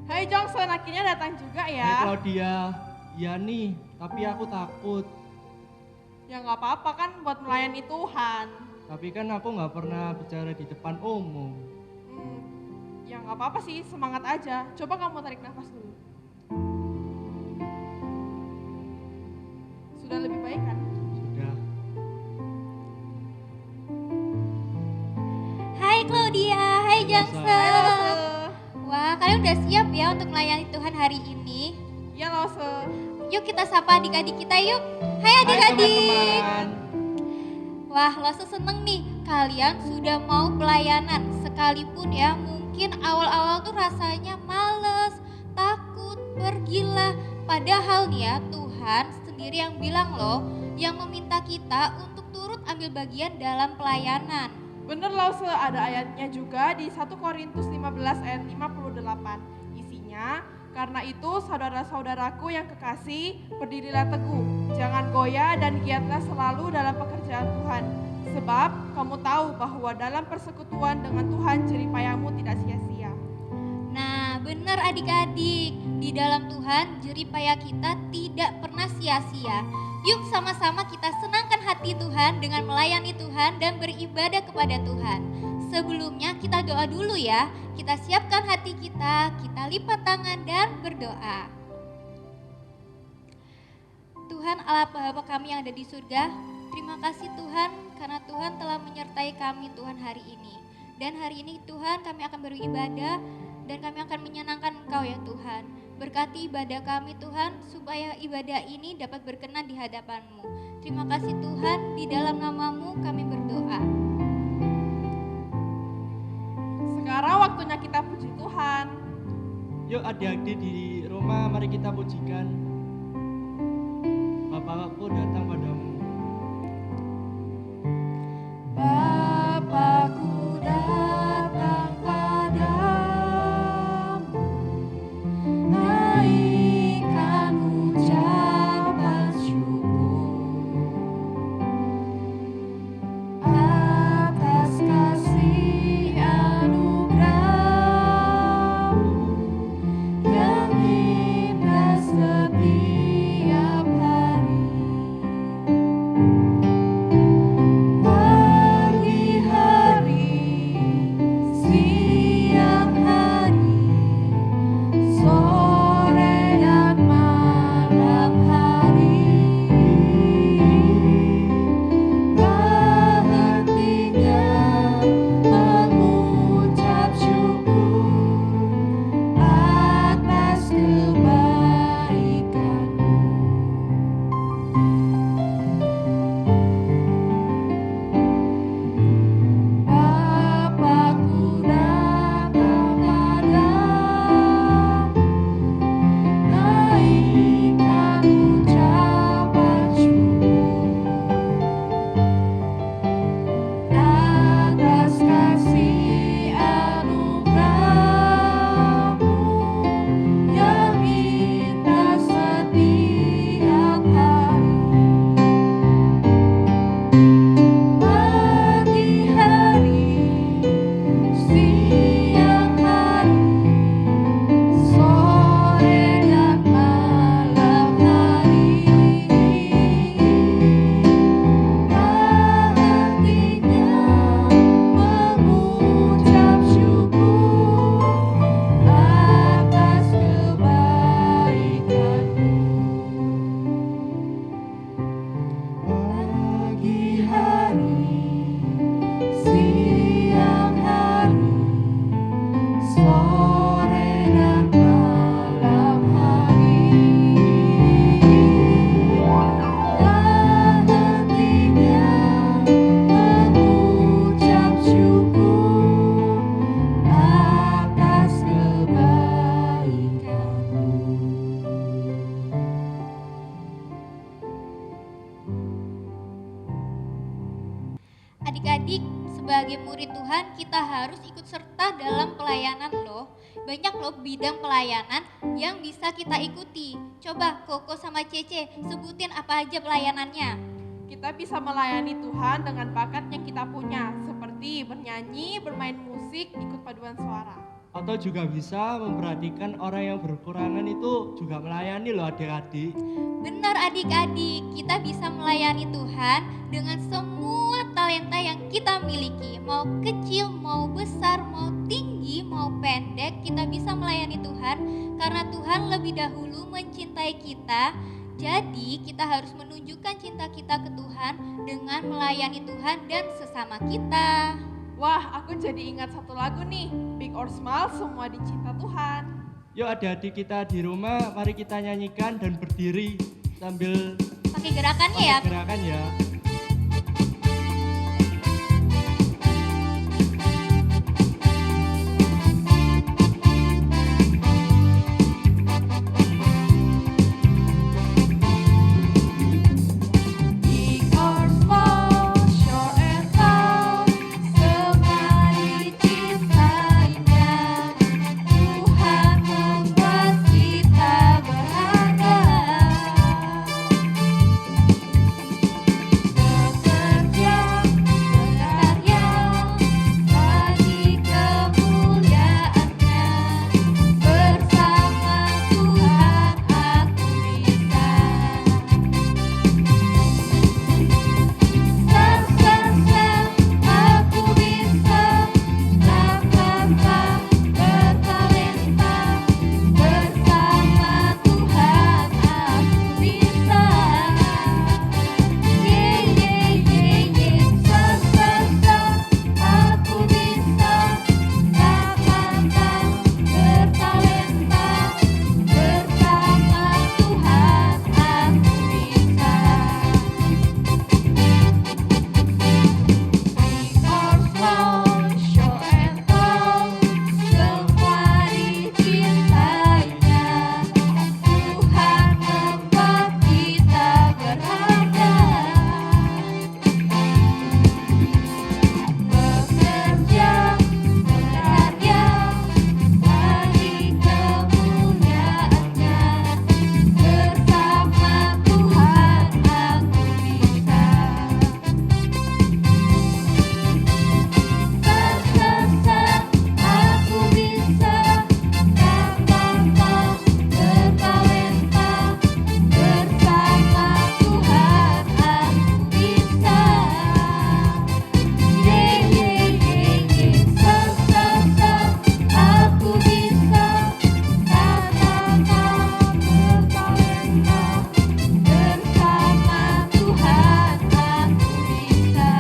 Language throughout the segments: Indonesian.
Hai Johnson, akhirnya datang juga Hai ya. Claudia, iya nih, tapi aku takut. Ya nggak apa-apa kan buat melayani Tuhan. Tapi kan aku nggak pernah bicara di depan umum. Hmm, ya nggak apa-apa sih, semangat aja. Coba kamu tarik nafas dulu. Sudah lebih baik kan? Sudah. Hai Claudia, hai Halo, Johnson. Hai Lose. Wah, kalian udah siap ya untuk melayani Tuhan hari ini? Ya Lose. Yuk kita sapa adik-adik kita yuk. Hai Hai adik-adik. teman-teman. Wah, Lose seneng nih kalian sudah mau pelayanan. Sekalipun ya mungkin awal-awal tuh rasanya males, takut, pergilah. Padahal nih ya Tuhan sendiri yang bilang loh, yang meminta kita untuk turut ambil bagian dalam pelayanan. Bener Lose, ada ayatnya juga di 1 Korintus 15 ayat 58. Isinya, karena itu saudara-saudaraku yang kekasih, berdirilah teguh, jangan goyah dan giatlah selalu dalam pekerjaan Tuhan. Sebab kamu tahu bahwa dalam persekutuan dengan Tuhan jeripayamu tidak sia-sia. Nah, benar adik-adik, di dalam Tuhan jeripaya kita tidak pernah sia-sia. Yuk sama-sama kita senangkan hati Tuhan dengan melayani Tuhan dan beribadah kepada Tuhan. Sebelumnya kita doa dulu ya, kita siapkan hati kita lipat tangan dan berdoa. Tuhan Allah Bapa kami yang ada di surga, terima kasih Tuhan karena Tuhan telah menyertai kami Tuhan hari ini. Dan hari ini Tuhan kami akan beribadah dan kami akan menyenangkan Engkau ya Tuhan. Berkati ibadah kami Tuhan supaya ibadah ini dapat berkenan di hadapan-Mu. Terima kasih Tuhan, di dalam nama-Mu kami berdoa. Sekarang waktunya kita puji Tuhan. Yuk adik-adik di rumah, mari kita pujikan. Bapakku datang padamu. Bapakku datang padamu, naikkan ucapan syukur atas kasih anugerah-Mu yang indah setiap hari. kita harus ikut serta dalam pelayanan loh. Banyak loh bidang pelayanan yang bisa kita ikuti. Coba Koko sama Cece sebutin apa aja pelayanannya. Kita bisa melayani Tuhan dengan bakat yang kita punya, seperti bernyanyi, bermain musik, ikut paduan suara. Atau juga bisa memperhatikan orang yang berkurangan, itu juga melayani loh adik-adik. Benar adik-adik, kita bisa melayani Tuhan dengan semua talenta yang kita miliki. Mau kecil, mau besar, mau tinggi, mau pendek, kita bisa melayani Tuhan karena Tuhan lebih dahulu mencintai kita. Jadi kita harus menunjukkan cinta kita ke Tuhan dengan melayani Tuhan dan sesama kita. Wah, aku jadi ingat satu lagu nih, Big or Small, semua dicinta Tuhan. Yuk adik-adik kita di rumah, mari kita nyanyikan dan berdiri sambil Pakai gerakannya ya. pakai gerakan ya. Big or small, short and tall, semua dicintainya. Tuhan membuat kita berharga. Bekerja, berkarya, bagi kemuliaan-Nya. Bersama Tuhan aku bisa. Aku bisa, raksasa bertalenta, bersama Tuhan aku bisa. Raksasa, aku bisa, raksasa bertalenta, bersama Tuhan aku bisa. Big or small, short and tall, semua dicintainya. Tuhan membuat kita berharga. Bekerja, berkarya, bagi kemuliaan-Nya. Bersama Tuhan aku bisa. Raksasa, aku bisa, raksasa bertalenta, bersama Tuhan aku bisa. Raksasa, aku bisa, raksasa bertalenta, bersama Tuhan aku bisa.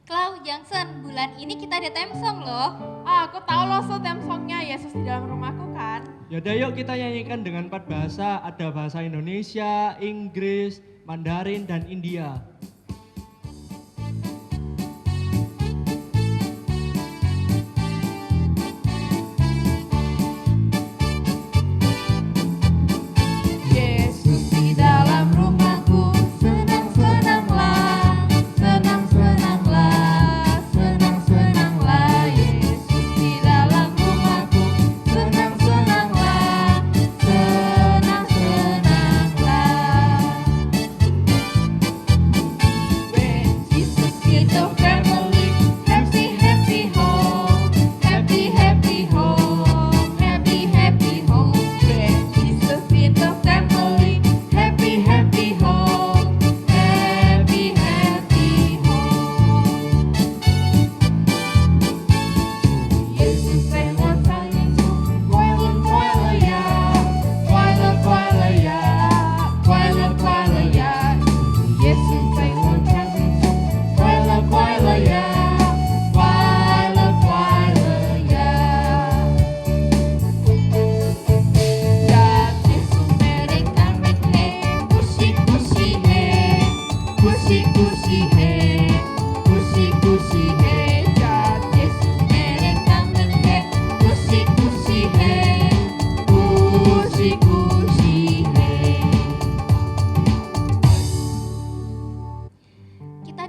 Clau Johnson, bulan ini kita ada theme song loh. Aku tahu loh theme songnya Yesus di dalam rumahku kan. Yaudah yuk kita nyanyikan dengan 4 bahasa, ada bahasa Indonesia, Inggris, Mandarin, dan India. Yesus di dalam rumahku, senang-senanglah, senang-senanglah, senang-senanglah. Yesus di dalam rumahku, senang-senanglah, senang-senanglah.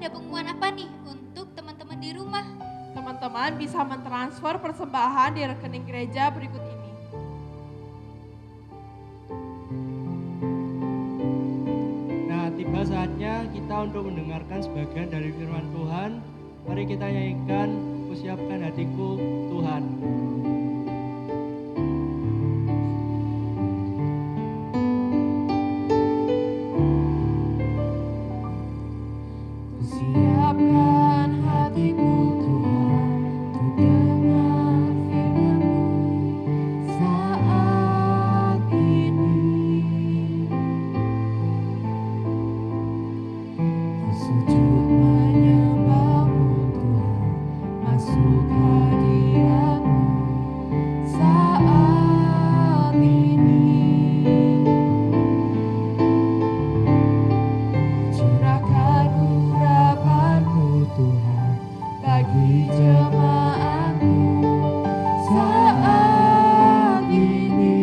ada pengumuman apa nih untuk teman-teman di rumah? Teman-teman bisa mentransfer persembahan di rekening gereja berikut ini. Nah, tiba saatnya kita untuk mendengarkan sebagian dari firman Tuhan. Mari kita nyanyikan, Ku siapkan hatiku Tuhan. Siapkan hatiku Tuhan untuk dengar firman-Mu saat ini. Ku sujud menyembah-Mu Tuhan, masuk hadirat-Mu saat ini. Curahkan urapan-Mu Tuhan bagi jemaat-Mu saat ini.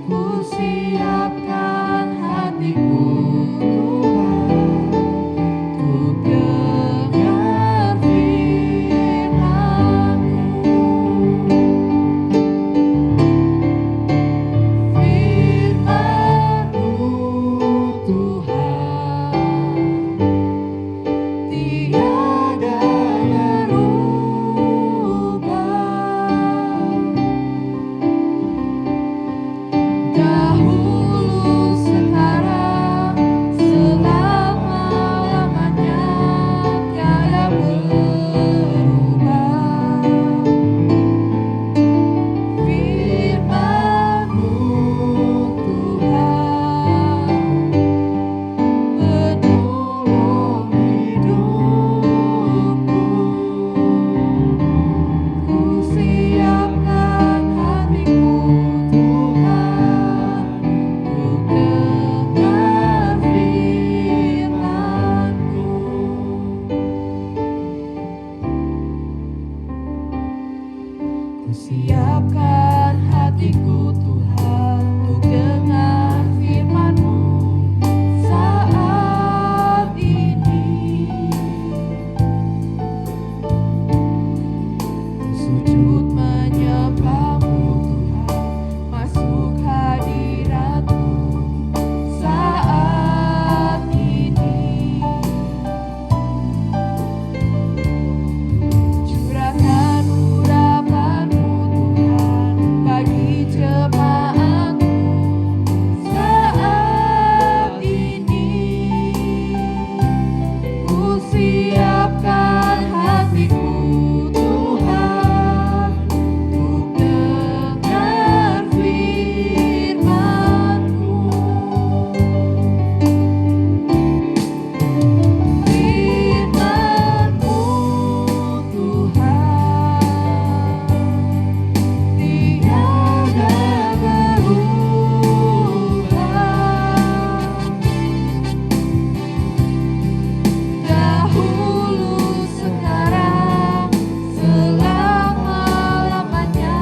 Ku siapkan hatiku Tuhan untuk dengar firman-Mu. Firman-Mu Tuhan tiada berubah. Dahulu, sekarang, selama-lamanya tiada berubah. Firman-Mu Tuhan penolong hidupku. Ku siapkan hatiku Tuhan untuk dengar firman-Mu. Ku siapkan hatiku Tuhan untuk dengar firman-Mu saat ini. Ku sujud menyembah-Mu Tuhan, masuk hadirat-Mu saat ini. Curahkan urapan-Mu Tuhan bagi jemaat-Mu saat ini. Ku siapkan hatiku Tuhan untuk dengar firman-Mu. Firman-Mu Tuhan tiada berubah. Dahulu, sekarang, selama-lamanya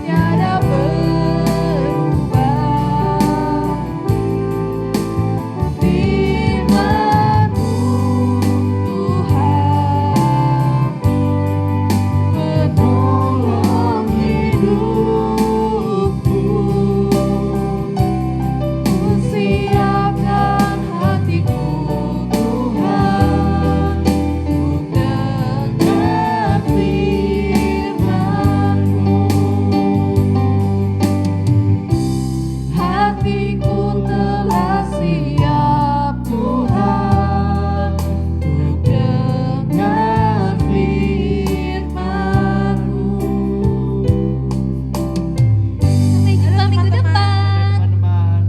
tiada berubah. Firman-Mu Tuhan penolong hidupku. Ku siapkan hatiku Tuhan untuk dengar firman-Mu. Hatiku telah siap Tuhan untuk dengar firman-Mu. Sampai jumpa minggu depan. Teman-teman.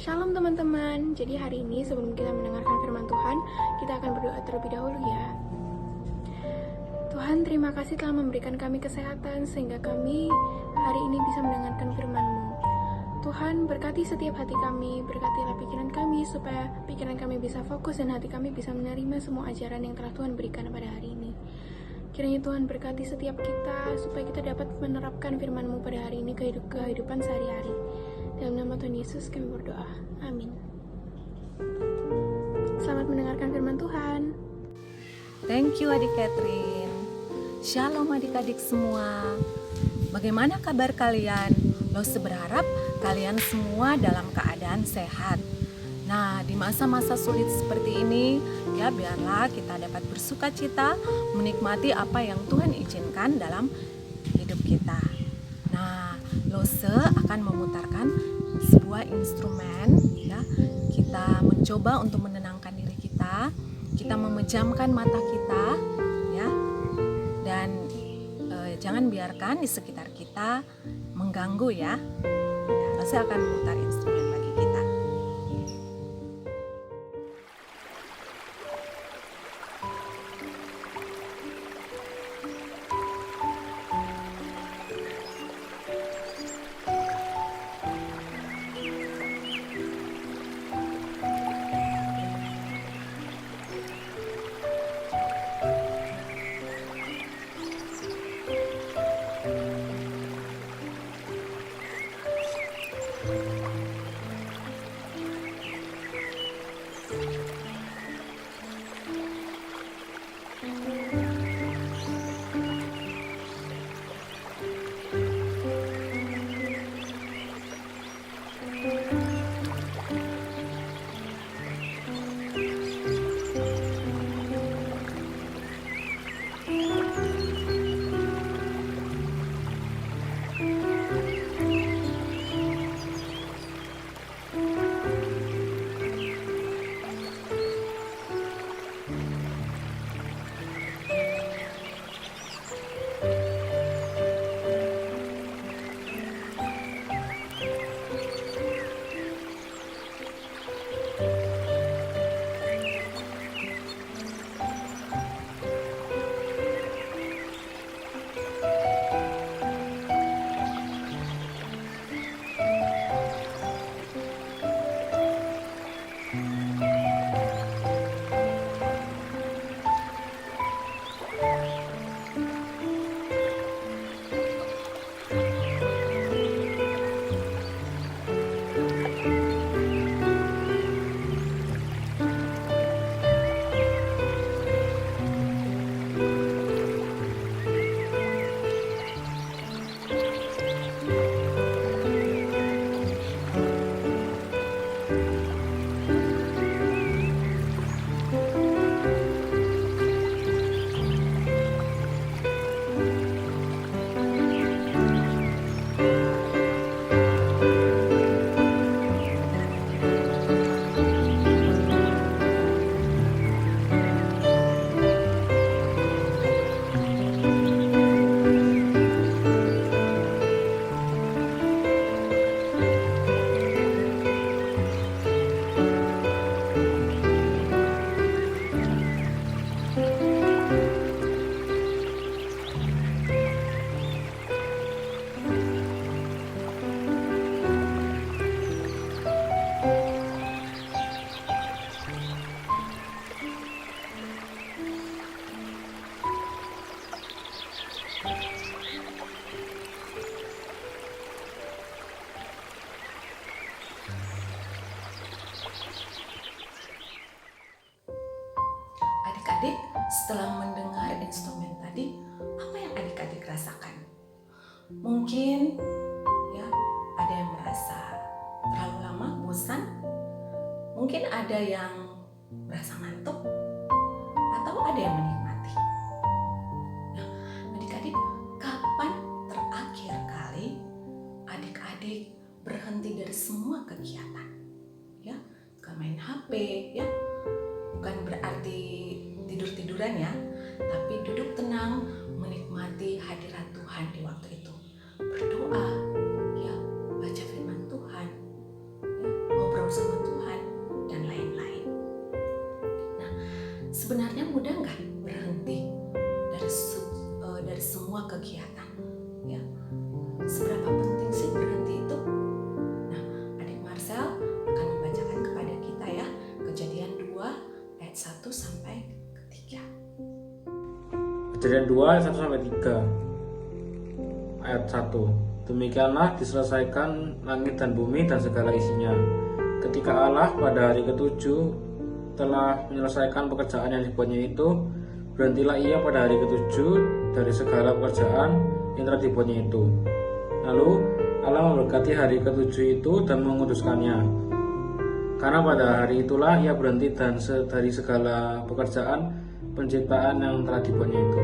Shalom teman-teman, jadi hari ini sebelum kita mendengarkan firman Tuhan, kita akan berdoa terlebih dahulu ya. Tuhan, terima kasih telah memberikan kami kesehatan sehingga kami hari ini bisa mendengarkan firman-Mu. Tuhan, berkati setiap hati kami, berkatilah pikiran kami supaya pikiran kami bisa fokus dan hati kami bisa menerima semua ajaran yang telah Tuhan berikan pada hari ini. Kiranya Tuhan berkati setiap kita supaya kita dapat menerapkan firman-Mu pada hari ini ke kehidupan sehari-hari. Dalam nama Tuhan Yesus kami berdoa. Amin. Selamat mendengarkan firman Tuhan. Thank you Adik Catherine. Shalom adik-adik semua. Bagaimana kabar kalian? Lose berharap kalian semua dalam keadaan sehat. Nah, di masa-masa sulit seperti ini, ya biarlah kita dapat bersuka cita menikmati apa yang Tuhan izinkan dalam hidup kita. Nah, Lose akan memutarkan sebuah instrumen, ya. Kita mencoba untuk menenangkan diri kita memejamkan mata kita, ya. Dan jangan biarkan di sekitar kita mengganggu, ya. Lose akan memutar instrumen bagi kita. Adik-adik, setelah mendengar instrumen tadi, apa yang adik-adik rasakan? Mungkin ya ada yang merasa terlalu lama, bosan. Mungkin ada yang merasa ngantuk, atau ada yang menikmati. Nah, adik-adik, kapan terakhir kali adik-adik berhenti dari semua kegiatan? Ya, bukan main HP, ya. Bukan berarti tidur-tiduran ya, tapi duduk tenang menikmati hadirat Tuhan di waktu itu. Berdoa, ya, baca firman Tuhan, ya, ngobrol sama Tuhan, dan lain-lain. Nah, sebenarnya mudah nggak berhenti dari semua kegiatan? Ya, seberapa penting sih berhenti itu? Nah, adik Marcel akan membacakan kepada kita ya, Kejadian 2 ayat 1 sampai 3. Kejadian 2 ayat 1 sampai 3. Ayat 1. Demikianlah diselesaikan langit dan bumi dan segala isinya. Ketika Allah pada hari ketujuh telah menyelesaikan pekerjaan yang dibuatnya itu, berhentilah ia pada hari ketujuh dari segala pekerjaan yang telah dibuatnya itu. Lalu Allah memberkati hari ketujuh itu dan menguduskannya. Karena pada hari itulah ia berhenti dari segala pekerjaan penciptaan yang telah dibuatnya itu.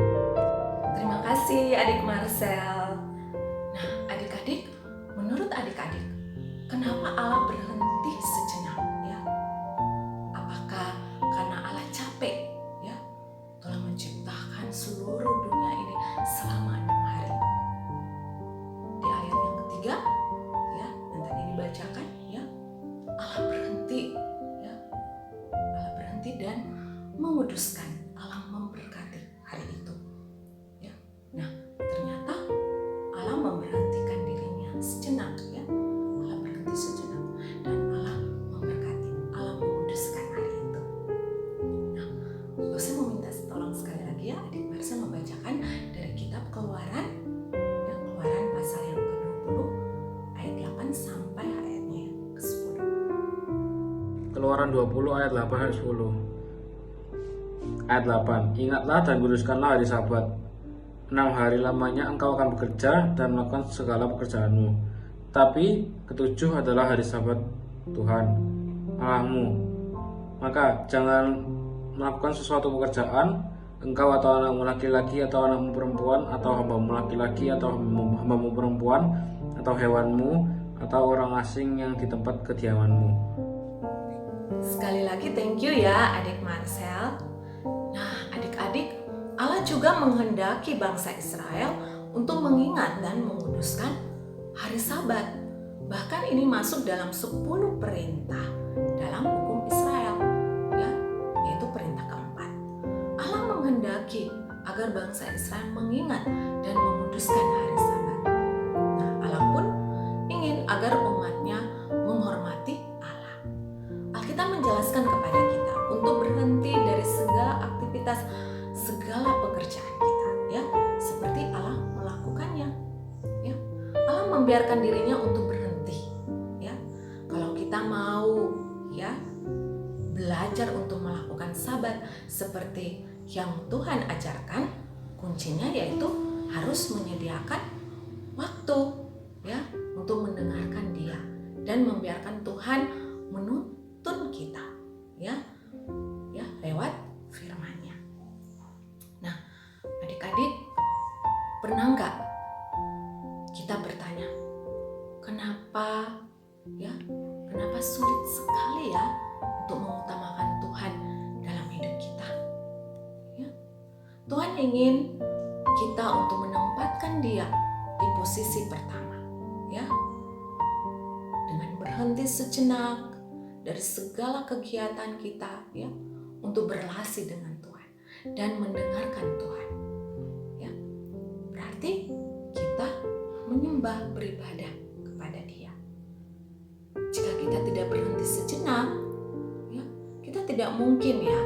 Terima kasih adik Marcel. Nah, adik-adik, menurut adik-adik, kenapa Allah berhenti sejenak ya? Apakah karena Allah capek ya telah menciptakan seluruh dunia ini selama 6 hari? Di ayat yang ketiga ya, yang tadi dibacakan ya, Allah berhenti ya. Allah berhenti dan menguduskan. Allah memberkati hari itu. Ya. Nah, ternyata Allah memberhentikan dirinya sejenak ya. Allah berhenti sejenak dan Allah memberkati. Allah menguduskan hari itu. Nah, saya mau minta tolong sekali lagi ya, adik Marcel membacakan dari kitab Keluaran ya, Keluaran pasal yang ke-20 ayat 8 sampai ayatnya yang ke-10. Keluaran 20 ayat 8 ayat 10. Ayat 8. Ingatlah dan kuduskanlah hari Sabat. 6 hari lamanya engkau akan bekerja dan melakukan segala pekerjaanmu. Tapi ketujuh adalah hari Sabat Tuhan Allahmu. Maka jangan melakukan sesuatu pekerjaan, engkau atau anakmu laki-laki atau anakmu perempuan atau hambamu laki-laki atau hambamu perempuan atau hewanmu atau orang asing yang di tempat kediamanmu. Sekali lagi thank you ya adik Marcel. Nah, adik-adik, Allah juga menghendaki bangsa Israel untuk mengingat dan menguduskan hari Sabat. Bahkan ini masuk dalam 10 perintah dalam hukum Israel, ya, yaitu perintah keempat. Allah menghendaki agar bangsa Israel mengingat dan menguduskan hari Sabat. Nah, Allah pun ingin agar umatnya menghormati Allah. Alkitab menjelaskan kepada kita untuk berhenti dari segala aktivitas, segala pekerjaan kita, ya, seperti Allah melakukannya, ya. Allah membiarkan dirinya untuk berhenti, ya. Kalau kita mau, ya, belajar untuk melakukan Sabat seperti yang Tuhan ajarkan, kuncinya yaitu harus menyediakan waktu, ya, untuk mendengarkan Dia dan membiarkan Tuhan menuntun kita, ya lewat firman-Nya. Nah, adik-adik, pernah nggak kita bertanya, kenapa sulit sekali ya untuk mengutamakan Tuhan dalam hidup kita? Ya, Tuhan ingin kita untuk menempatkan Dia di posisi pertama, ya, dengan berhenti sejenak dari segala kegiatan kita, ya, untuk berrelasi dengan Tuhan dan mendengarkan Tuhan, ya. Berarti kita menyembah, beribadah kepada Dia. Jika kita tidak berhenti sejenak, ya, kita tidak mungkin ya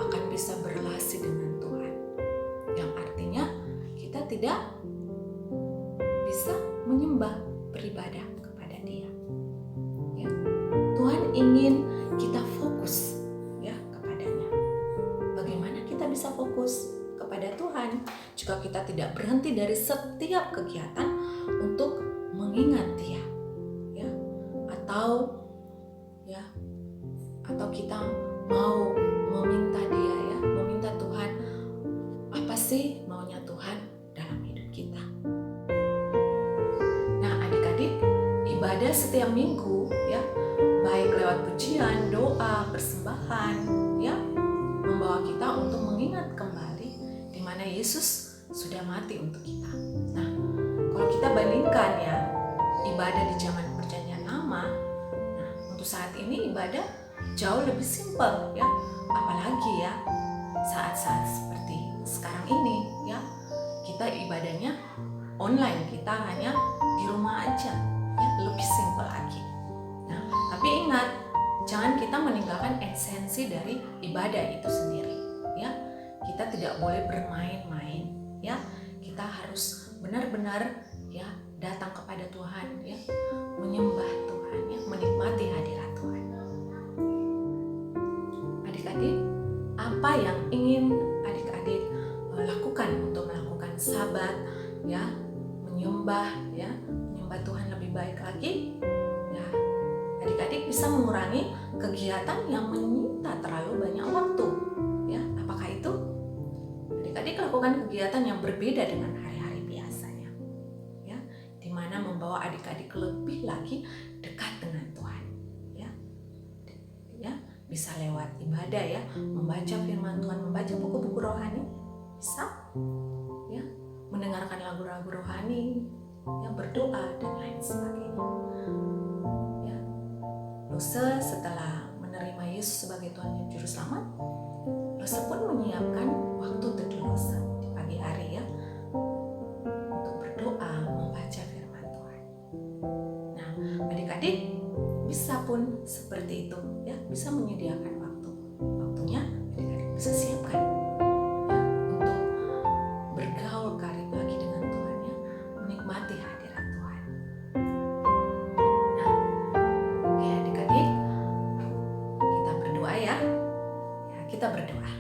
akan bisa berrelasi dengan Tuhan. Yang artinya kita tidak bisa menyembah, beribadah kepada Dia. Ya. Tuhan ingin kita fokus ya kepadanya. Bagaimana kita bisa fokus kepada Tuhan jika kita tidak berhenti dari setiap kegiatan untuk mengingat Dia, ya, atau kita mau meminta Dia, ya, meminta Tuhan apa sih maunya Tuhan dalam hidup kita. Nah, adik-adik, ibadah setiap minggu, ya, baik lewat pujian, doa, persembahan, ya, membawa kita untuk mengingat kembali di mana Yesus sudah mati untuk kita. Nah, kalau kita bandingkan ya ibadah di zaman perjanjian lama, nah, untuk saat ini ibadah jauh lebih simpel, ya, apalagi ya saat-saat seperti sekarang ini, ya, kita ibadahnya online, kita hanya di rumah aja, ya, lebih simpel lagi. Nah, tapi ingat, jangan kita meninggalkan esensi dari ibadah itu sendiri, ya. Kita tidak boleh bermain-main kita harus benar-benar ya datang kepada Tuhan ya, menyembah Tuhan ya, menikmati hadirat Tuhan. Adik-adik, apa yang ingin adik-adik lakukan untuk melakukan sabat ya, menyembah Tuhan lebih baik lagi ya? Adik-adik bisa mengurangi kegiatan yang menyita terlalu banyak waktu ya. Apakah itu? Adik-adik lakukan kegiatan yang berbeda dengan hari-hari biasanya ya, di mana membawa adik-adik lebih lagi dekat dengan Tuhan ya. Bisa lewat ibadah ya, membaca firman Tuhan, membaca buku-buku rohani, bisa ya, mendengarkan lagu-lagu rohani, yang berdoa dan lain sebagainya. Ya. Lose setelah menerima Yesus sebagai Tuhan dan Juru Selamat, Lose pun menyiapkan waktu teduh Lose di pagi hari ya, untuk berdoa, membaca firman Tuhan. Nah, adik-adik bisa pun seperti itu ya, bisa menyediakan waktunya adik-adik bisa siapkan ya, untuk bergaul karib lagi dengan Tuhan ya, menikmati hadirat Tuhan. Nah, oke adik-adik, kita berdoa ya. Kita berdoa.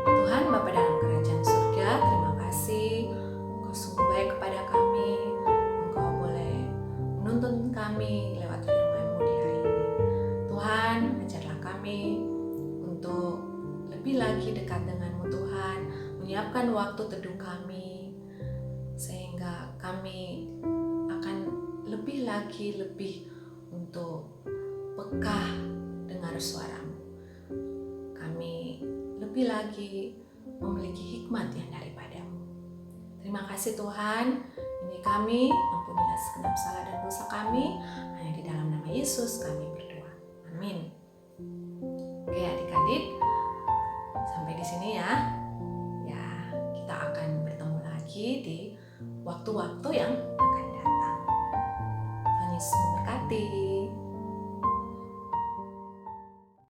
Tuhan Bapa dalam kerajaan surga, terima kasih Engkau sungguh baik kepada kami. Engkau boleh menuntun kami lewat firman-Mu di hari ini. Tuhan, ajarlah kami untuk lebih lagi dekat dengan-Mu Tuhan, menyiapkan waktu teduh kami, sehingga kami akan lebih untuk peka dengar suara-Mu. Kami lebih lagi memiliki hikmat yang daripada-Mu. Terima kasih Tuhan, ini kami, ampunilah segenap salah dan dosa kami, hanya di dalam nama Yesus kami berdoa. Amin. Oke adik-adik, sampai di sini ya. Ya, kita akan bertemu lagi di waktu-waktu yang akan datang. Tuhan Yesus memberkati.